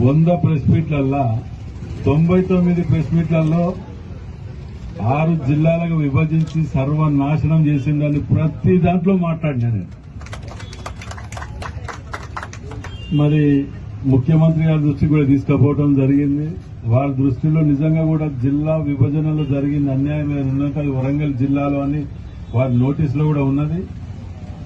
100 press మీట్లల్లా 99 press మీట్లలో 6 జిల్లాలకు విభజించి సర్వనాశనం చేసిందని ప్రతి దాంట్లో మాట్లాడినా నేను. మరి ముఖ్యమంత్రి గారి దృష్టికి కూడా తీసుకుపోవడం జరిగింది. వారి దృష్టిలో నిజంగా కూడా జిల్లా విభజనలో జరిగిన అన్యాయం ఉన్నట్టు అది వరంగల్ జిల్లాలో అని వారి నోటీసులో కూడా ఉన్నది.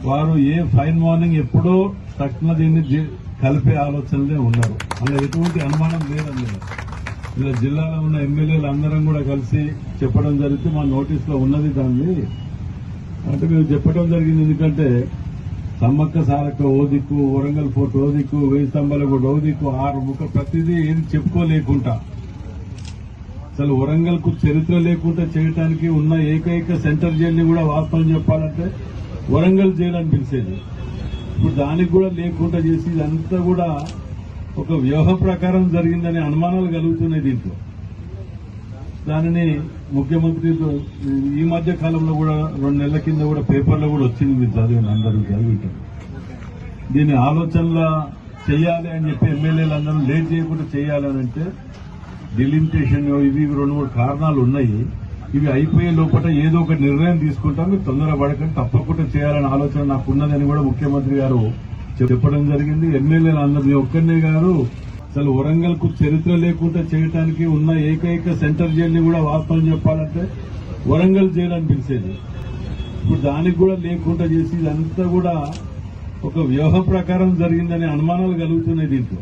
వారు ఫైన్ మార్నింగ్ ఎప్పుడో తక్షణ దీన్ని కలిపే ఆలోచనలే ఉన్నారు. అలా ఎటువంటి అనుమానం లేదండి. ఇలా జిల్లాలో ఉన్న ఎమ్మెల్యేలు అందరం కూడా కలిసి చెప్పడం జరిగితే మా నోటీసులో ఉన్నది. దాన్ని అంటే మేము చెప్పడం జరిగింది. ఎందుకంటే సమ్మక్క సారక్క ఓ దిక్కు, వరంగల్ ఫోర్ట్ ఓ దిక్కు, 1000 స్తంభాల కూడా ఓ దిక్కు, 6 ముక్క ప్రతిదీ ఏది చెప్పుకోలేకుండా అసలు వరంగల్ కు చరిత్ర లేకుండా చేయడానికి ఉన్న ఏకైక సెంటర్ జైల్ని కూడా వాస్తవం చెప్పాలంటే వరంగల్ జైలు అని పిలిచేది. ఇప్పుడు దానికి కూడా లేకుండా చేసి ఇదంతా కూడా ఒక వ్యూహ ప్రకారం జరిగిందనే అనుమానాలు కలుగుతున్నాయి దీంట్లో. దానిని ముఖ్యమంత్రి ఈ మధ్య కాలంలో కూడా 2 నెలల కింద కూడా పేపర్లో కూడా వచ్చింది. మీరు చదివిన అందరూ చదివింటారు. దీన్ని ఆలోచనలా చేయాలి అని చెప్పి ఎమ్మెల్యేలు అందరూ లేట్ చేయకుండా చేయాలని అంటే డిలిమిటేషన్ ఇవి 2-3 కారణాలు ఉన్నాయి. ఇవి అయిపోయే లోపల ఏదో ఒక నిర్ణయం తీసుకుంటాం. మీరు తొందర పడకండి, తప్పకుండా చేయాలనే ఆలోచన నాకు ఉన్నదని కూడా ముఖ్యమంత్రి గారు చెప్పడం జరిగింది. ఎమ్మెల్యేలు అందరూ మీ ఒక్కరినే గారు అసలు వరంగల్ కు చరిత్ర లేకుండా చేయడానికి ఉన్న ఏకైక సెంటర్ జైల్ని కూడా వాస్తవం చెప్పాలంటే వరంగల్ జైలు అని పిలిచేది. ఇప్పుడు దానికి కూడా లేకుండా చేసి ఇదంతా కూడా ఒక వ్యూహ ప్రకారం జరిగిందనే అనుమానాలు కలుగుతున్నాయి దీంట్లో.